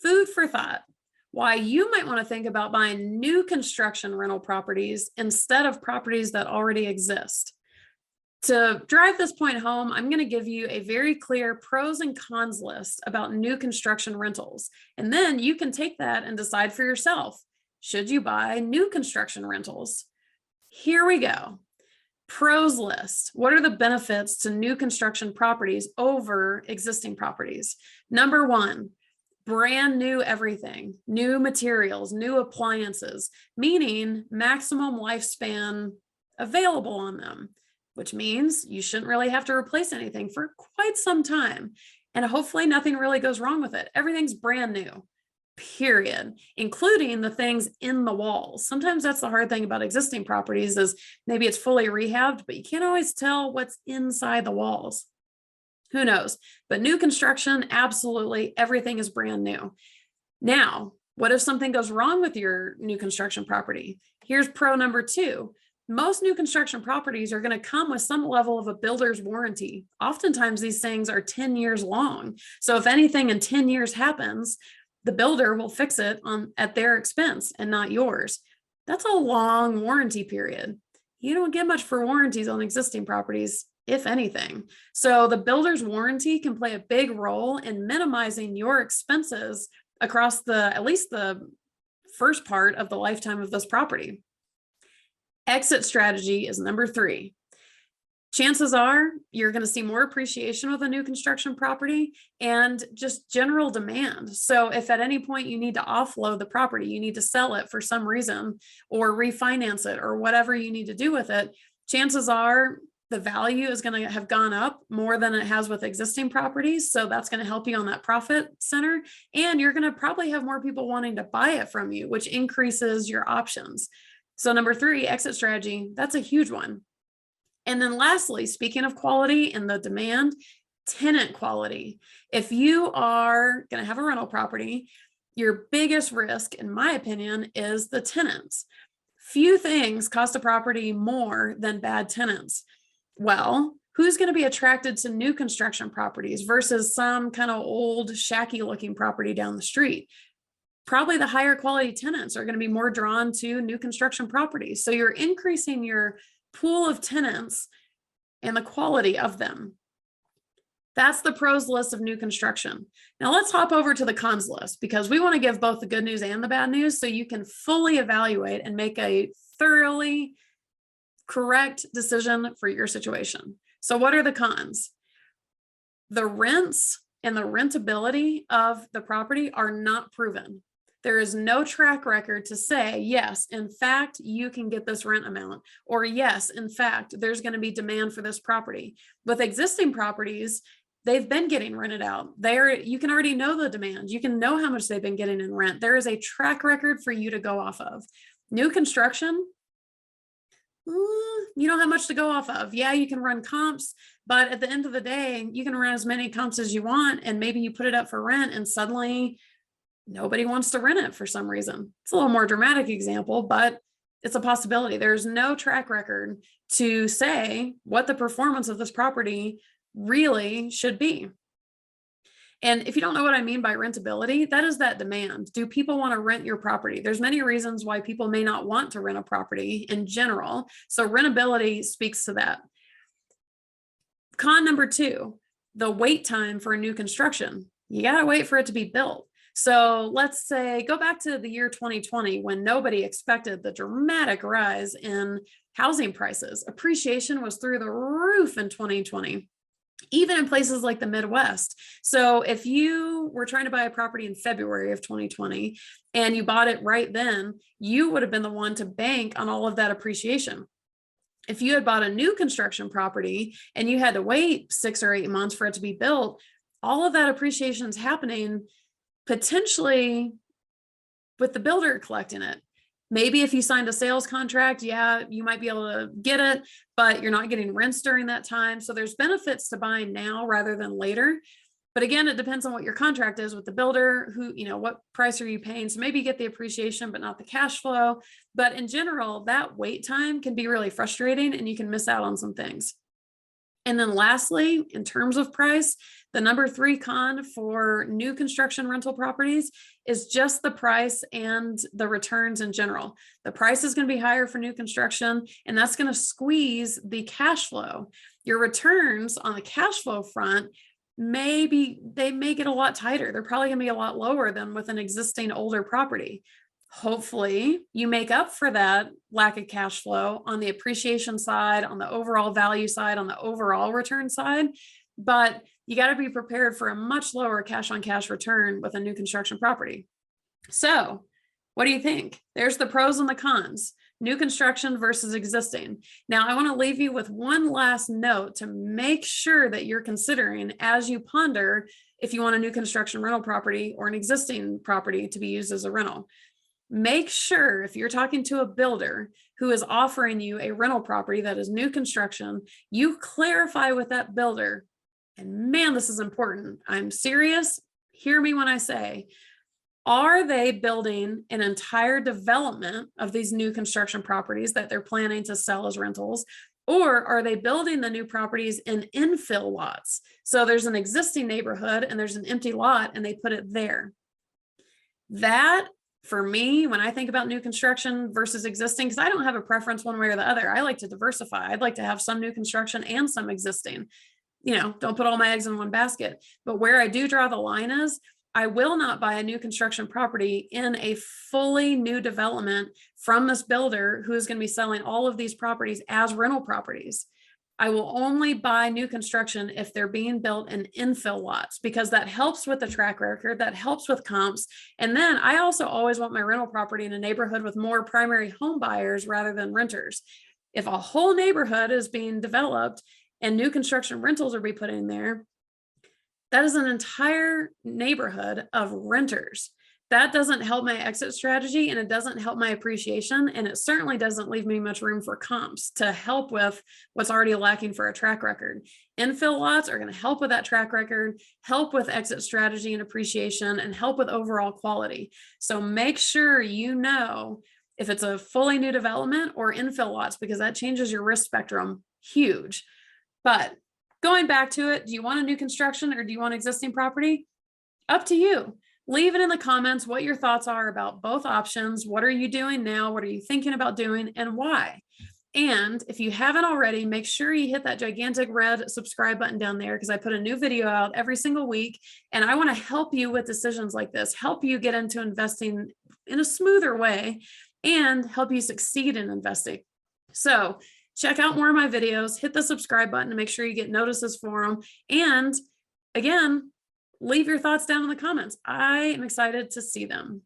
food for thought. Why you might want to think about buying new construction rental properties instead of properties that already exist. To drive this point home, I'm going to give you a very clear pros and cons list about new construction rentals. And then you can take that and decide for yourself, should you buy new construction rentals? Here we go. Pros list. What are the benefits to new construction properties over existing properties? Number one, brand new everything, new materials, new appliances, meaning maximum lifespan available on them, which means you shouldn't really have to replace anything for quite some time. And hopefully nothing really goes wrong with it. Everything's brand new, period, including the things in the walls. Sometimes that's the hard thing about existing properties is maybe it's fully rehabbed, but you can't always tell what's inside the walls. Who knows? But new construction, absolutely, everything is brand new. Now, what if something goes wrong with your new construction property? Here's pro number two. Most new construction properties are going to come with some level of a builder's warranty. Oftentimes, these things are 10 years long. So if anything in 10 years happens, the builder will fix it at their expense and not yours. That's a long warranty period. You don't get much for warranties on existing properties, if anything. So the builder's warranty can play a big role in minimizing your expenses across at least the first part of the lifetime of this property. Exit strategy is number three. Chances are you're going to see more appreciation with a new construction property and just general demand. So if at any point you need to offload the property, you need to sell it for some reason or refinance it or whatever you need to do with it, chances are the value is going to have gone up more than it has with existing properties. So that's going to help you on that profit center. And you're going to probably have more people wanting to buy it from you, which increases your options. So number three, exit strategy, that's a huge one. And then lastly, speaking of quality and the demand, tenant quality. If you are going to have a rental property, your biggest risk, in my opinion, is the tenants. Few things cost a property more than bad tenants. Well, who's going to be attracted to new construction properties versus some kind of old shacky looking property down the street? Probably the higher quality tenants are going to be more drawn to new construction properties. So you're increasing your pool of tenants and the quality of them. That's the pros list of new construction. Now let's hop over to the cons list because we want to give both the good news and the bad news so you can fully evaluate and make a thoroughly correct decision for your situation. So what are the cons? The rents and the rentability of the property are not proven. There is no track record to say, yes, in fact, you can get this rent amount, or yes, in fact, there's going to be demand for this property. With existing properties, they've been getting rented out. You can already know the demand. You can know how much they've been getting in rent. There is a track record for you to go off of. New construction, you don't have much to go off of. Yeah, you can run comps, but at the end of the day, you can run as many comps as you want, and maybe you put it up for rent and suddenly nobody wants to rent it for some reason. It's a little more dramatic example, but it's a possibility. There's no track record to say what the performance of this property really should be. And if you don't know what I mean by rentability, that is that demand. Do people want to rent your property? There's many reasons why people may not want to rent a property in general. So rentability speaks to that. Con number two, the wait time for a new construction. You got to wait for it to be built. So let's say, go back to the year 2020 when nobody expected the dramatic rise in housing prices. Appreciation was through the roof in 2020, even in places like the Midwest. So if you were trying to buy a property in February of 2020 and you bought it right then, you would have been the one to bank on all of that appreciation. If you had bought a new construction property and you had to wait 6 or 8 months for it to be built, all of that appreciation is happening potentially with the builder collecting it. Maybe if you signed a sales contract, yeah, you might be able to get it, but you're not getting rents during that time. So there's benefits to buying now rather than later. But again, it depends on what your contract is with the builder, what price are you paying? So maybe you get the appreciation, but not the cash flow. But in general, that wait time can be really frustrating and you can miss out on some things. And then lastly, in terms of price, The number 3 con for new construction rental properties is just the price and the returns in general. The price is going to be higher for new construction, and that's going to squeeze the cash flow. Your returns on the cash flow front, maybe they may get a lot tighter. They're probably going to be a lot lower than with an existing older property. Hopefully you make up for that lack of cash flow on the appreciation side, on the overall value side, on the overall return side, but you got to be prepared for a much lower cash on cash return with a new construction property. So what do you think? There's the pros and the cons, new construction versus existing. Now I want to leave you with one last note to make sure that you're considering as you ponder if you want a new construction rental property or an existing property to be used as a rental. Make sure if you're talking to a builder who is offering you a rental property that is new construction, you clarify with that builder. And man, this is important. I'm serious. Hear me when I say, are they building an entire development of these new construction properties that they're planning to sell as rentals? Or are they building the new properties in infill lots? So there's an existing neighborhood and there's an empty lot and they put it there. That, for me, when I think about new construction versus existing, because I don't have a preference one way or the other. I like to diversify. I'd like to have some new construction and some existing. Don't put all my eggs in one basket. But where I do draw the line is I will not buy a new construction property in a fully new development from this builder who is going to be selling all of these properties as rental properties. I will only buy new construction if they're being built in infill lots, because that helps with the track record, that helps with comps. And then I also always want my rental property in a neighborhood with more primary home buyers rather than renters. If a whole neighborhood is being developed and new construction rentals are being put in there, that is an entire neighborhood of renters. That doesn't help my exit strategy, and it doesn't help my appreciation, and it certainly doesn't leave me much room for comps to help with what's already lacking for a track record. Infill lots are going to help with that track record, help with exit strategy and appreciation, and help with overall quality. So make sure you know if it's a fully new development or infill lots, because that changes your risk spectrum huge. But going back to it, do you want a new construction or do you want existing property? Up to you. Leave it in the comments what your thoughts are about both options. What are you doing now? What are you thinking about doing and why? And if you haven't already, make sure you hit that gigantic red subscribe button down there, because I put a new video out every single week. And I want to help you with decisions like this, help you get into investing in a smoother way and help you succeed in investing. So check out more of my videos, hit the subscribe button to make sure you get notices for them. And again, leave your thoughts down in the comments. I am excited to see them.